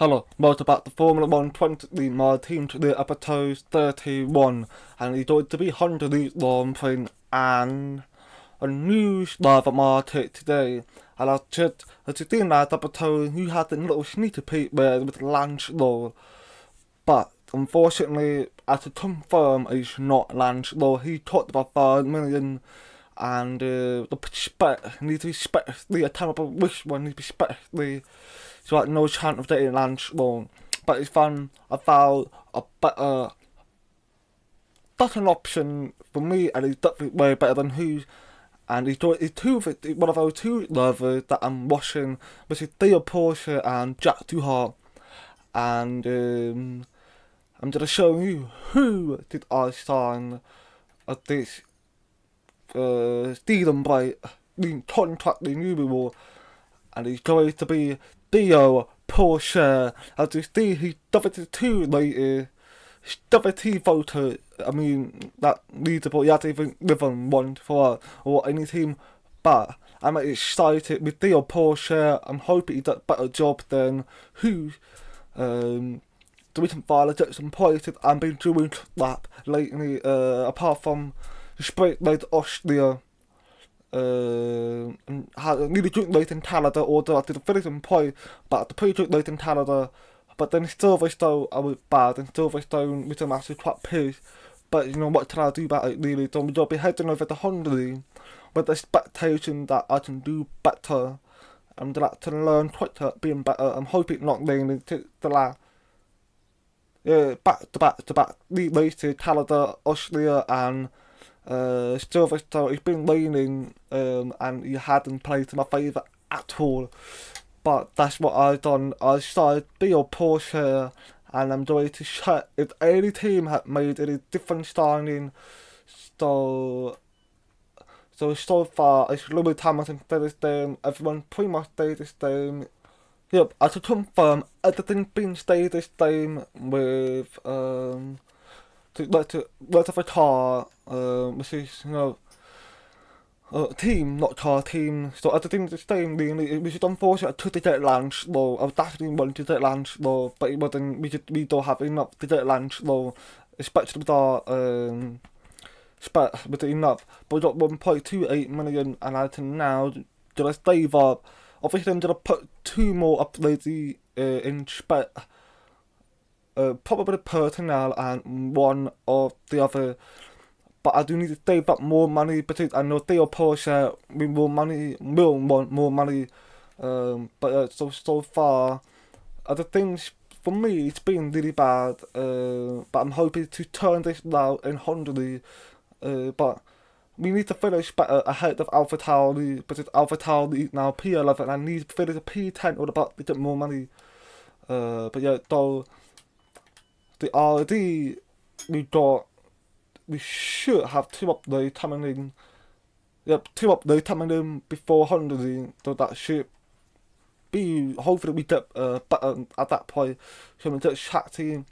Hello, about the Formula 1 20, my team to the episode 31, and it's going to be Hungary Grand Prix, and a news live at my take today, and I just, as you think that episode, you had a little sneaky peek there with Lance Law, but unfortunately, as to confirm, it's not Lance Law. He talked about 5 million, and the respect needs to be especially a time of which one needs to be especially. So like no chance of getting Lance Law. But it's fun. I found a better option for me, and he's definitely way better than who. And he's one of those two lovers that I'm watching, which is Theo Porsche and Jack Duhart. And I'm gonna show you who did I sign at this Stephen Bright the contract renewal, and he's going to be Theo Porsche. As you see, he's 72 later. 70 voter. I mean, that leaderboard, you have to even live on one for or any team. But I'm excited with Theo Porsche. I'm hoping he does a better job than who. The recent file gets some points I've been doing that lately, apart from the sprint race Austria. And had a really good race in Canada, although I did a finishing point, but the pretty good race in Canada. But then Silverstone, I was bad, and Silverstone was a massive quite pissed. But you know, what can I do about it really? So I'll be heading over to Hungary with the expectation that I can do better. And that to learn quicker, being better. I'm hoping not raining to the last. Back to back races, Canada, Austria, and Silverstone. It's been raining, and he hadn't played to my favour at all. But that's what I've done. I started Theo Porsche, and I'm going to check if any team had made any different signing. So, so far, it's Louis Hamilton stayed the same. Everyone pretty much stayed the same. Yep, I should confirm everything's been stayed the same with let's have a car, which is team, not car team. So everything's the same really. It was just unfortunate I took the get Lance Law. I was definitely wanting to get Lance Law, but it wasn't. We don't have enough to get Lance Law, especially with our with enough. But we got 1.28 million, and I can now just save up. Obviously, I'm gonna put two more upgrades in spec. Probably personnel and one of the other. But I do need to save up more money because I know Theo Porsche will want more money. But so far, other things for me it's been really bad. But I'm hoping to turn this now in Hungary. But we need to finish better ahead of Alpha Tauri because Alpha Tauri is now P11 and I need to finish a P10 or about to get more money. But yeah, though the RD we should have two updates coming in. Yep, two updates coming in before Hungary, so that should be hopefully we get better at that point. So we get chat team,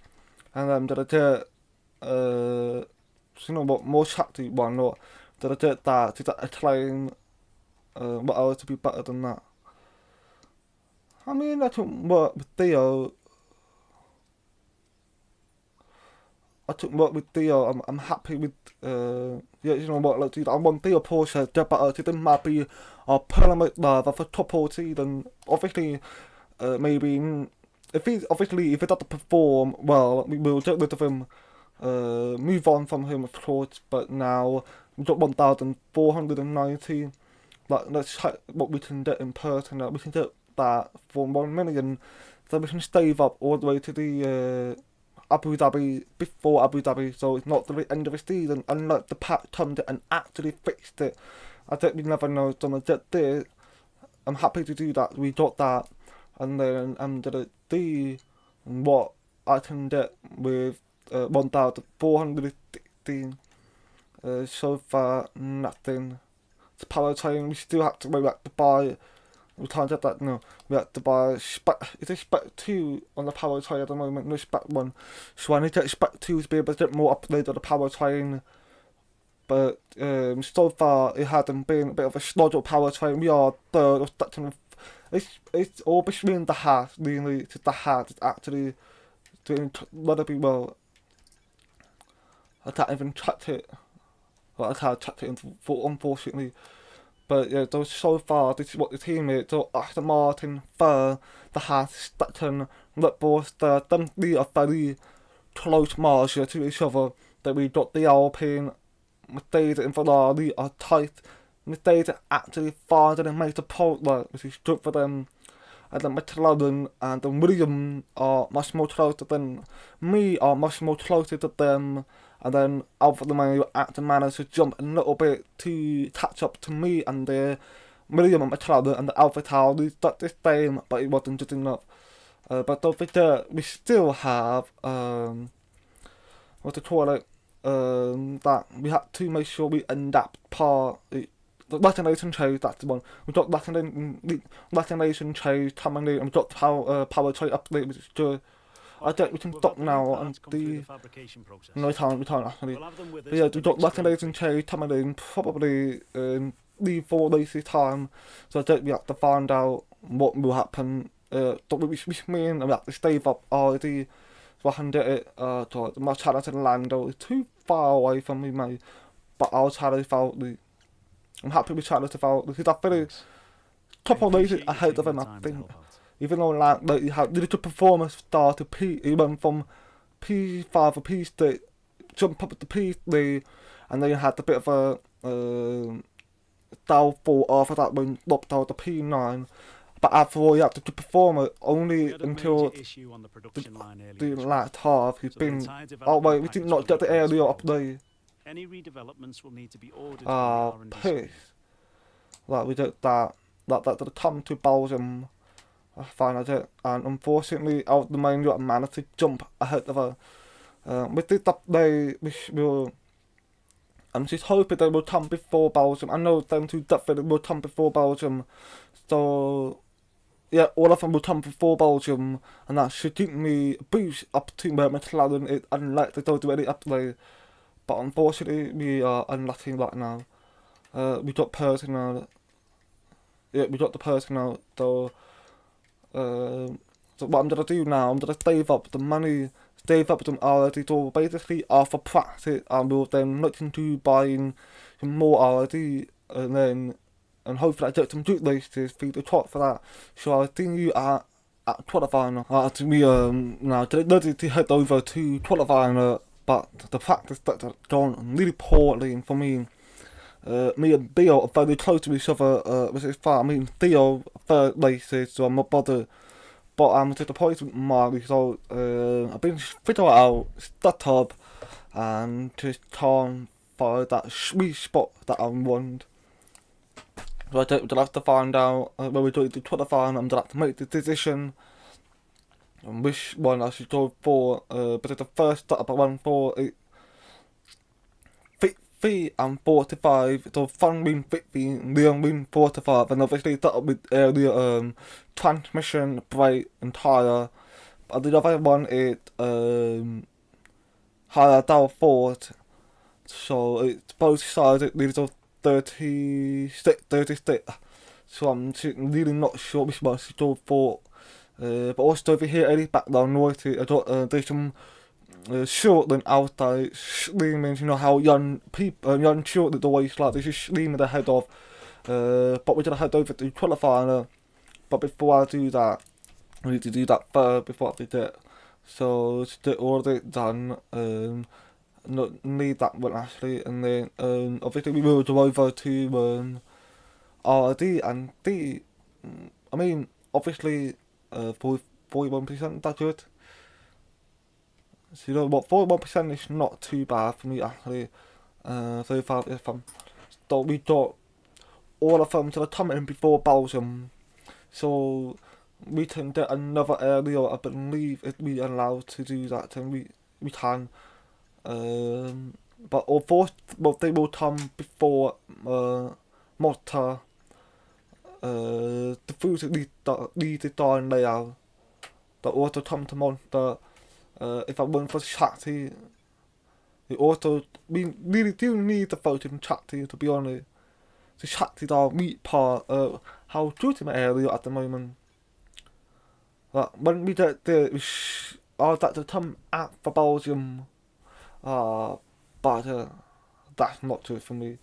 and I'm gonna get more chat team one or did I get that? Did I claim what else to be better than that? I mean, I took work with Theo. I'm happy with. You know what? Like, dude, I want Theo Porsche to get better. It might be a permanent love of a top 40. Then obviously, maybe if he doesn't perform well, we will get rid of him. Move on from him, of course. But now we've got 1,490. Like, let's check what we can get in person. We can get that for 1 million. Then we can save up all the way to the Abu Dhabi before Abu Dhabi, so it's not the end of the season. Unlike the pack turned it and actually fixed it. I think we never know. So I get this. I'm happy to do that. We got that, and then I'm gonna do what I can get with 1,416. So far, nothing. It's powertrain. We still have to maybe have to buy. We can't get that. No, we have to buy spec. Is it spec 2 on the powertrain at the moment? No spec 1. So I need to get spec 2 to be able to get more upgrades on the powertrain. But so far it hasn't been a bit of a slodge powertrain. We are third or second it's all between the heart, really. It's the heart is actually doing rather be well. I can't even touch it. Well, I can't touch it, unfortunately. But yeah, though so far, this is what the team is. So Aston Martin, Fur, the Haas, Stetton, Red Bull, them three are very close margin to each other. Then we got the Alpine, Mercedes and Ferrari are tight. Mercedes actually farther than made the pole, which is good for them. And then McLaren and then Williams are much more closer than me, are much more closer to them. And then Alpha Romeo actually managed to jump a little bit to catch up to me, and the Williams and McLaren and the Alpha Tauri got the same, but it wasn't good enough. But don't forget, we still have what to call it, that we had to make sure we end up par. The Latin Nation trade, that's the one. We've got Latin Nation trade coming in, and we've got power trade update, which is good. I think we can stop now on the. No, we can't actually. But yeah, we've got Latin Nation trade coming in probably in 3-4 races time, so I think we have to find out what will happen. Which mean we have to stave up already, so I can get it. So my challenge in Lando is too far away from me, mate. But I'll challenge out the. I'm happy with Charlotte about because I feel couple races ahead of him, I think. Even though like he had really good performance start to P, he went from P5 or P6, jump up to P3, and then he had a bit of a downfall after that when dropped out to P9. But after all, he had to perform only until the last half. He's been. Oh wait, we did not get the area up there. Any redevelopments will need to be ordered from the R&D. Like we did that did come to Belgium. I found it, and unfortunately, out of the main route, I managed to jump ahead of her. We did that day, which will. I'm just hoping they will come before Belgium. I know them two definitely will come before Belgium, so yeah, all of them will come before Belgium, and that should give me a boost up to where McLaren is, unless they don't do any upgrade. But unfortunately, we are unlucky right now. We got personnel. Yeah, we got the personnel. So what I'm gonna do now, I'm gonna save up the money, save up them already. So basically, after practice, I will then look into buying some more already, and hopefully I get some good races for the top for that. So I'll see you at qualifying. We now get ready to head over to qualifying. But the practice that has gone really poorly for me. Me and Theo are very close to each other, which is fine. I mean, Theo, third races, so I'm not bothered. But I'm disappointed with my result. I've been figuring out, stuck up, and just can't find that sweet spot that I want. So I think we'll have to find out when we do the qualifying. I'm going to have to make the decision on which one I should go for, but the first start I went for 50 and 45, so Fun win 50, Leon win 45, and obviously that with earlier transmission, brake and tyre. But the other one is higher down forward, so it's both sides, it leaves a 36, so I'm really not sure which one I should go for. But also if you hear any background noise, I got there's some children outside screaming. You know how young people, young children always like they just screaming their head off. But we're gonna head over to qualifying. But before I do that, we need to do that first before I do it. So to get all of it done, not need that one actually, and then obviously we will go over to RD and D. I mean, obviously. 41%, that's good. So you know what, 41% is not too bad for me actually. So far is fun. So we got all of them to the come in before Belgium. So we can get another area, I believe if we are allowed to do that, then we can. But they will come before Malta. The food needed down layout. That also come to Malta. If I went for Chatty, we really do need the vote in Chatty, to be honest. the chatted our meat part, how good in my area at the moment. When we did that to come out for Belgium, but that's not true for me.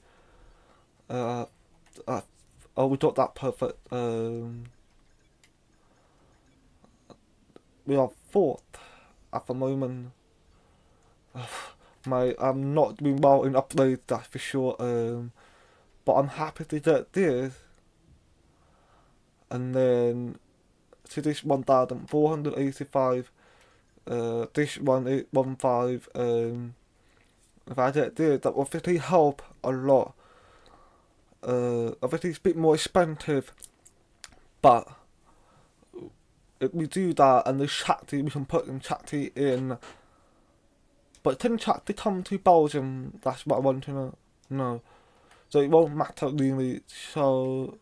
We got that perfect. We are fourth at the moment. I'm not doing well in uploads, that's for sure. But I'm happy to get this. And then to this 1,485. This 1,815. If I get this, that will obviously help a lot. Obviously it's a bit more expensive, but if we do that and the chatty, we can put in chatty in. But can chatty come to Belgium? That's what I want to know. So it won't matter really. So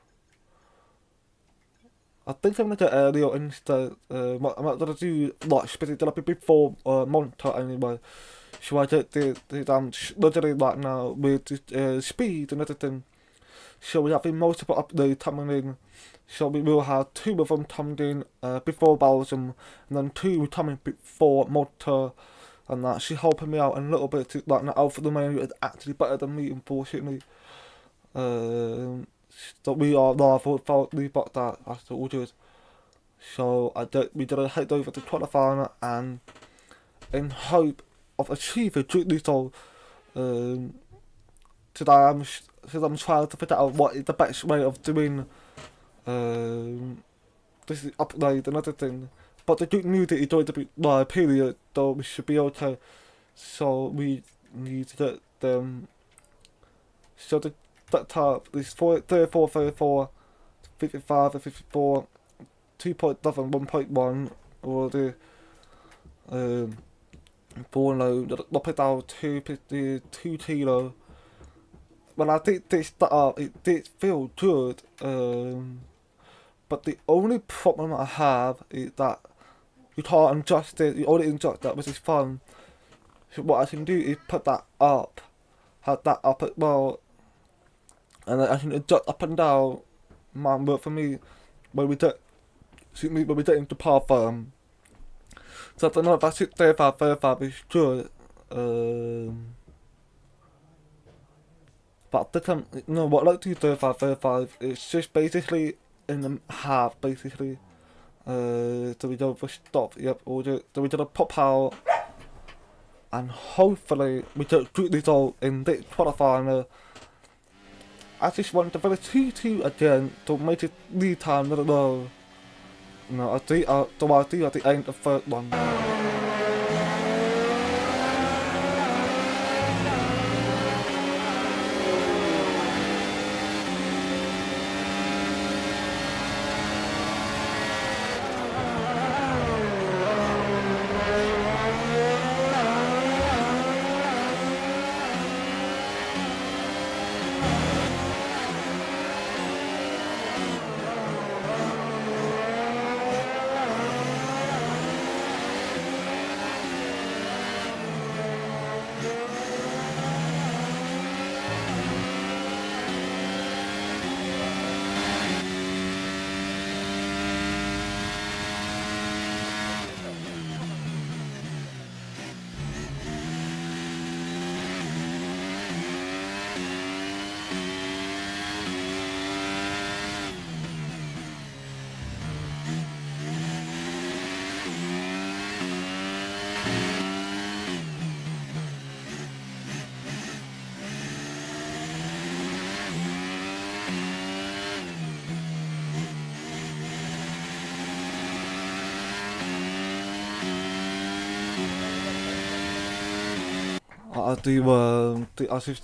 I think I'm gonna do earlier instead. I'm not gonna do like but it'll be before Monta anyway. So I did literally right now with speed and everything. So we have multiple uploads coming in. So we will have 2 of them coming in before Belgium, and then 2 coming before Malta, and that's actually helping me out a little bit. To, like, Alpha the Menu is actually better than me, unfortunately. So we are rather without the but that's all good. So we did a head over to qualifying, and in hope of achieving a good result, today I'm trying to figure out what is the best way of doing this upload and everything. But the good news is during the period, though we should be okay. So we need to get them. So the top is 34, 34, 55, and 54, 2.7, 1.1, or the 4 low, drop it down to 2 kilo. When I did this up, it did feel good, but the only problem I have is that you can't adjust it, you only adjust that, which is fun. So what I can do is put that up, have that up as well, and then I can adjust up and down. Man, work for me when we get into par firm. So I don't know if I should 35 is good. But the time, no, what I like to do 35, it's just basically in the half, basically. So we don't stop, yep, so we do a pop out, and hopefully we don't do this all in this qualifying. I just want to very 2-2 again to make it lead time, I don't know. No, I think at the end of the third one. I just,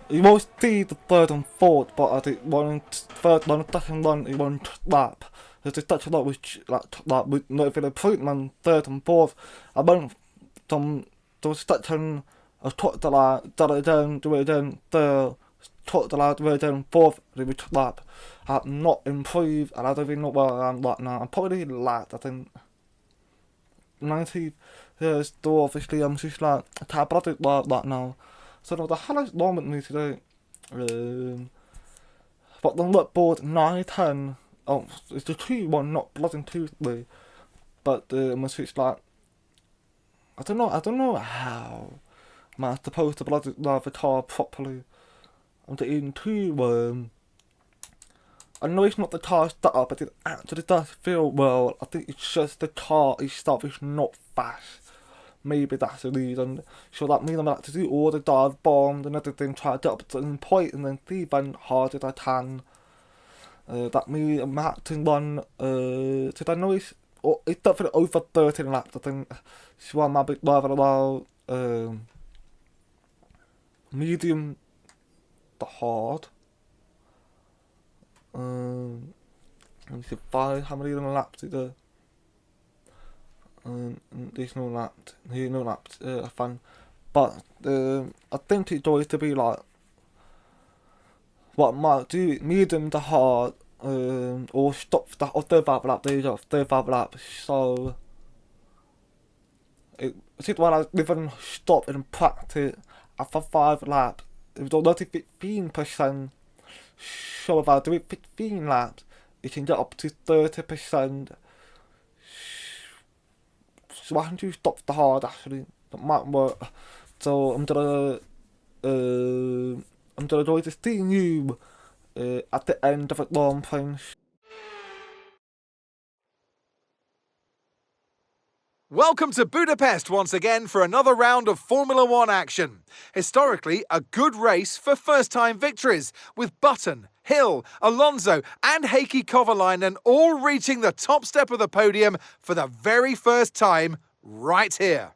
you always see the third and fourth, but I think third one, second one, you want lap. There's just such a lot which, like with no improvement, third and fourth. I went from those section, I took the lap, did it again, third, took the lap, do it again, fourth, repeat lap. I have not improved, and I don't even know where I am right now. I'm probably last, I think, 90. So obviously I'm just like tablet right now. So no, the highlights wrong with me today. But on lap board 9-10, oh, it's the 2-1, not bloody 2-3. But it's like, I don't know how I'm supposed to bloody drive the car properly. I'm getting too, I know it's not the car's setup, but it actually does feel well. I think it's just the car itself is not fast. Maybe that's the reason. So that means I'm going to do all the dive bombs and everything, try to get up to the point and then see even hard as I can. That means I'm acting one, did I know it's definitely over 13 laps, I think. So I'm a bit rather about, medium to hard. Let me see how many laps is there? There's no laps. There's no laps. Fun, but I think it's going to be like what I might do medium to hard, or stop the or third lap. There you go, third lap. So it's when I even stop and practice after 5 laps. It was only 15%. So if I do it 15 laps, it can get up to 30%. So I can do stop the hard actually. That might work. So I'm gonna go to see you at the end of it long thing. Welcome to Budapest once again for another round of Formula One action. Historically, a good race for first-time victories, with Button, Hill, Alonso and Heikki Kovalainen all reaching the top step of the podium for the very first time right here.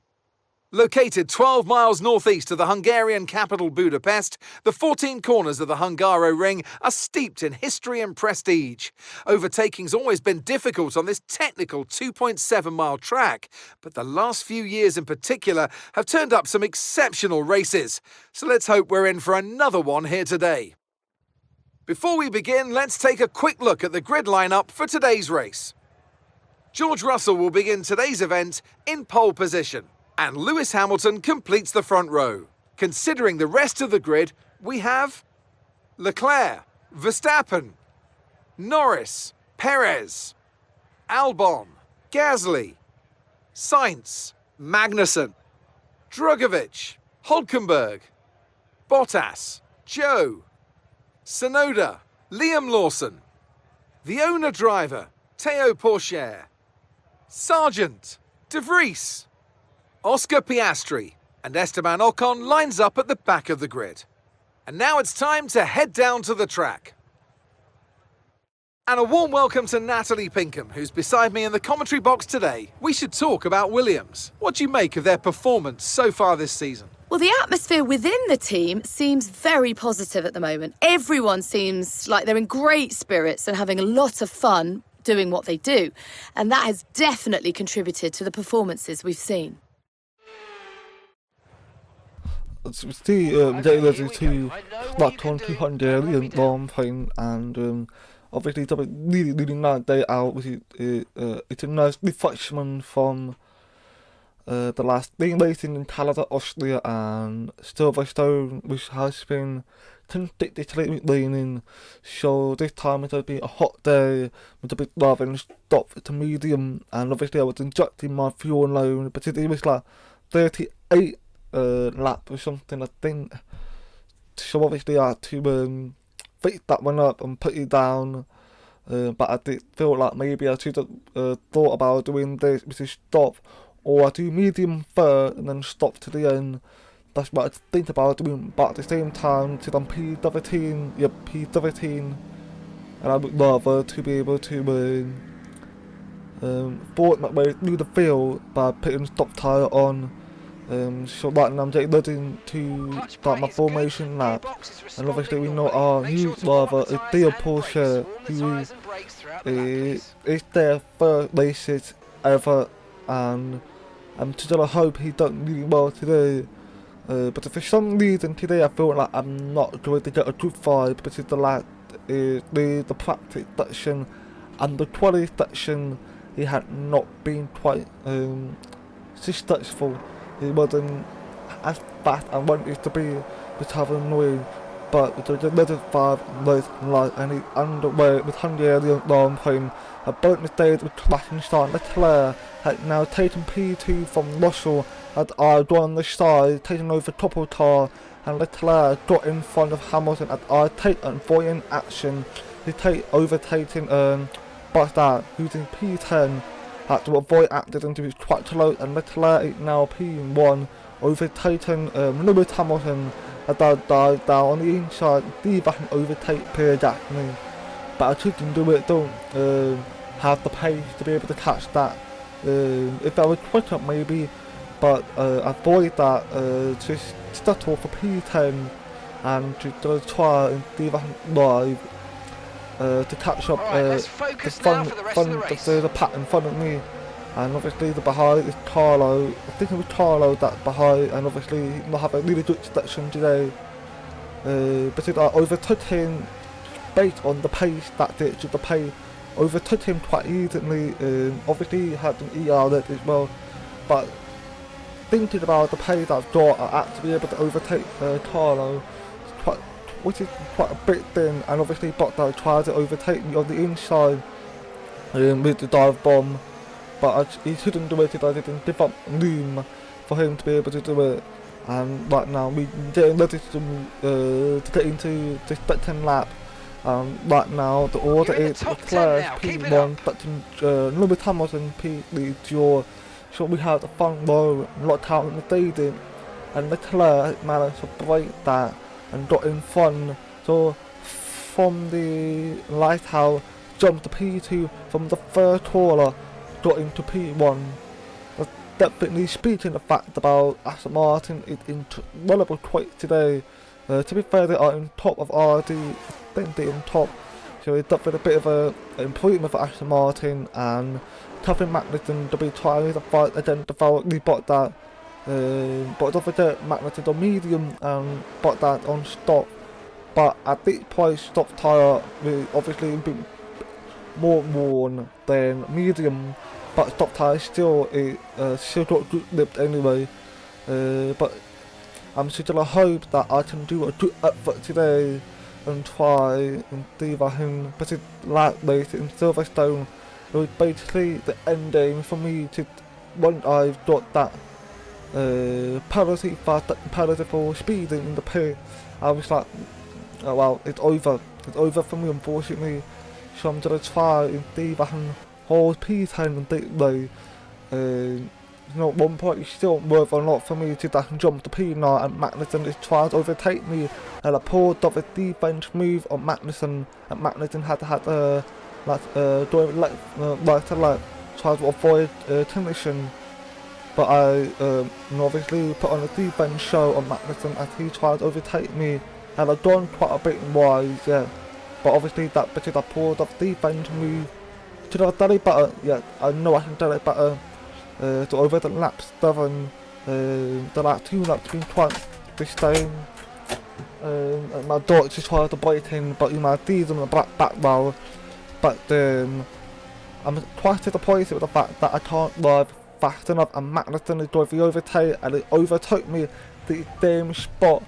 Located 12 miles northeast of the Hungarian capital Budapest, the 14 corners of the Hungaroring are steeped in history and prestige. Overtaking's always been difficult on this technical 2.7-mile track, but the last few years in particular have turned up some exceptional races. So let's hope we're in for another one here today. Before we begin, let's take a quick look at the grid lineup for today's race. George Russell will begin today's event in pole position, and Lewis Hamilton completes the front row. Considering the rest of the grid, we have Leclerc, Verstappen, Norris, Perez, Albon, Gasly, Sainz, Magnussen, Drugovich, Hulkenberg, Bottas, Joe, Tsunoda, Liam Lawson, the owner driver, Théo Pourchaire, Sargent, De Vries, Oscar Piastri, and Esteban Ocon lines up at the back of the grid. And now it's time to head down to the track. And a warm welcome to Natalie Pinkham, who's beside me in the commentary box today. We should talk about Williams. What do you make of their performance so far this season? Well, the atmosphere within the team seems very positive at the moment. Everyone seems like they're in great spirits and having a lot of fun doing what they do. And that has definitely contributed to the performances we've seen. There's two like 200 long thing, and obviously it's a really nice day out. It's a nice reflection from the last day racing in Canada, Austria and Silverstone, which has been consistently raining. So this time it'll be a hot day with a bit rather than stop to medium, and obviously I was injecting my fuel load, but it was like 38 lap or something, I think. So obviously I had to fix that one up and put it down, but I did feel like maybe I should have thought about doing this, which is stop, or I do medium first and then stop to the end. That's what I think about doing, but at the same time, since I'm P17, and I would rather to be able to force my way through the field by putting stop tyre on. So right now I'm getting ready to start my formation lap, and obviously we know our new driver is Théo Pourchaire, who is their first races ever, and I'm just gonna hope he does really well today. But if for some reason today I feel like I'm not going to get a good vibe, because the practice section and the quality section, he had not been quite successful. He wasn't as fast I wanted it to be, which have annoying. but the delivered 5 race like any underway with Hungarian Grand Prix. A both mistakes with clashing start. Leclerc had now taken P2 from Russell as I on the side, taking over top of car, and Leclerc got in front of Hamilton as I take avoiding action. He overtaking Bottas, who's in P10, had to avoid accident to his quite close, and Leclerc is now P1, overtaking Lewis Hamilton as I dive down on the inside, see if I can overtake Pierre Gasly. But I couldn't do it, don't have the pace to be able to catch that. If I was quicker maybe, but avoid that, just settle for P10 and to try and see if I can drive to catch up the pack in front of me. And obviously the behind is Carlo. I think it was Carlo that's behind, and obviously he's not having a really good selection today. But I overtook him based on the pace, that's it, just the pace. Overtook him quite easily, obviously he had an ER as well, but thinking about the pace I've got, I actually be able to overtake Carlo, which is quite a bit thin, and obviously Bottas tried to overtake me on the inside with the dive bomb, but he couldn't do it if I didn't give up room for him to be able to do it. And right now we getting ready to get into the second lap. Right now the order is Leclerc P1, but Lewis Hamilton P3, so we have the front row locked out in the stadium, and Leclerc managed to break that and got in front. So from the lighthouse, jumped to P2 from the third corner, got into P1. That's definitely speaking the fact about Aston Martin is incredible quite today. To be fair, they are on top of RD, I think they're on top, so it's definitely a bit of an improvement for Aston Martin, and Kevin Magnussen to be trying to fight against the Valtteri Bottas. But don't forget Magnussen on medium and Bottas on stop. But at this point, stop tyre will obviously be more worn than medium, but stop tyre still got good lift anyway. But I'm still gonna hope that I can do a good effort today and try and see if I can, but it's like race in Silverstone. It was basically the end game for me to, once I've got that penalty for speeding in the pit, I was like, oh well, it's over for me unfortunately, so I'm gonna try and see if I can hold P10 and beat me. You know, at one point it's still worth a lot for me to jump to P9, and Magnussen is trying to overtake me, and I pulled off a defense move on Magnussen, and Magnussen had doing right to left, try to avoid collision. But I obviously put on a defense show on Magnussen as he tried to overtake me, and I've done quite a bit wise, yeah. But obviously that because I pulled off defense move, should I have done it better? Yeah, I know I can do it better. So over the lap 7, the last 2 laps been quite the same. And my daughter just tried to bite in, but you know, I did on the back row. But I'm quite disappointed with the fact that I can't drive fast enough, and Magnussen is driving overtake, and it overtook me the same spot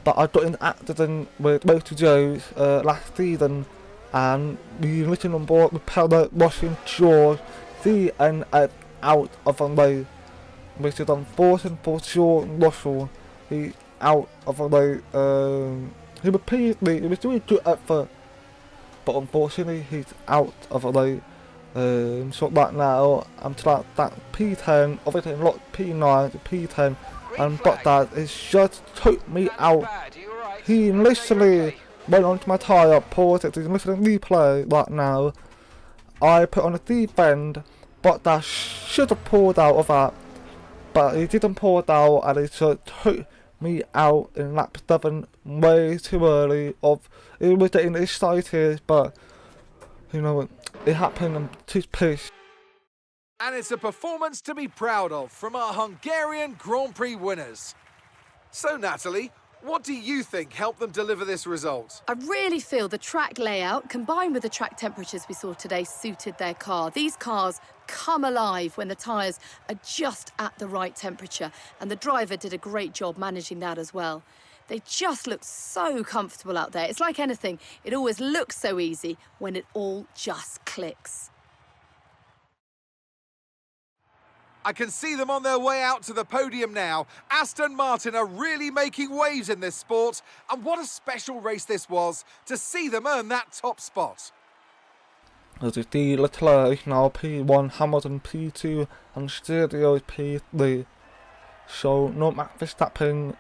that I got in an accident with Motor Joe's last season, and we listened on board with Pellet, Washington, George, and out of the way, which is unfortunate for George Russell. He's out of the way. He was doing good effort, but unfortunately he's out of the way. So right now I'm trying that P10, obviously not P9 to P10, and Bottas is just took me out. He literally went onto my tyre, paused it, he's listening replay right now. I put on a defend, Bottas should have pulled out of that, but he didn't pull it out, and he just took me out in lap 7 way too early. It was getting excited, but you know, it happened. I'm too pissed. And it's a performance to be proud of from our Hungarian Grand Prix winners. So Natalie, what do you think helped them deliver this result? I really feel the track layout, combined with the track temperatures we saw today, suited their car. These cars come alive when the tyres are just at the right temperature, and the driver did a great job managing that as well. They just look so comfortable out there. It's like anything. It always looks so easy when it all just clicks. I can see them on their way out to the podium now. Aston Martin are really making waves in this sport, and what a special race this was to see them earn that top spot. As is the Leclerc now P1, Hamilton P2, and Stereo is P3. So no Max Verstappen,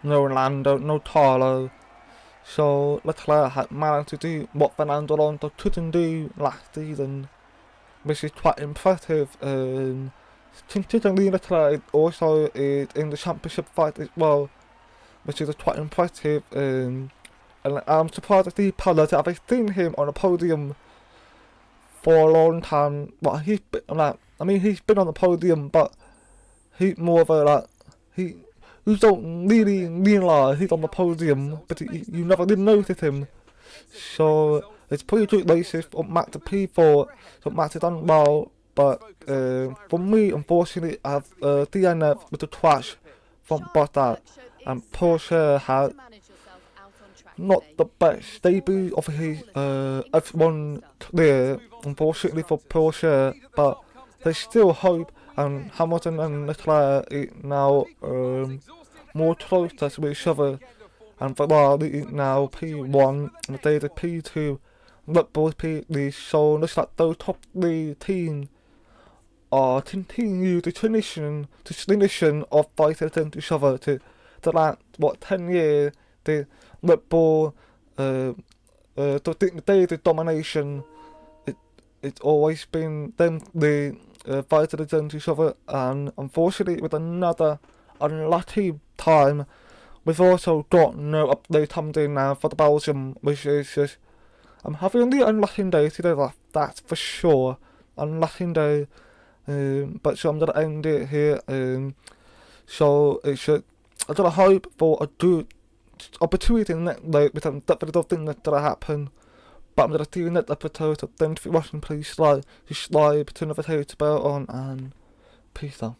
no Lando, no Taro. So Leclerc had managed to do what Fernando Alonso couldn't do last season, which is quite impressive. Considering Leclerc also is in the championship fight as well, which is quite impressive. And I'm surprised to see Perez. I've seen him on a podium for a long time. But he's been he's been on the podium, but he's more of a you don't really realise he's on the podium, but you never did notice him. So it's pretty good races from Max to P4, so Max has done well, but for me, unfortunately, I have DNF with the crash from Bottas, and Porsche had not the best debut of his F1 career, unfortunately for Porsche, but they still hope, and Hamilton and Leclerc are now more closer to each other, and Ferrari is now P1 and Mercedes P2, Red Bull P3, so it looks like those top 3 teams are continue the tradition of fighting against each other to last, 10 years, the Red Bull, the domination, it's always been them, the fighting against each other, and unfortunately with another unlucky time, we've also got no update coming now for the Belgium, which is just, I'm having the unlucky day today, that's for sure, unlucky day, but so I'm going to end it here, so it should, I'm going to hope for a good opportunity next week, because I definitely don't think that's going to happen. But I'm going to see you next episode, so thanks for watching, please subscribe, turn the notification bell on, and peace out.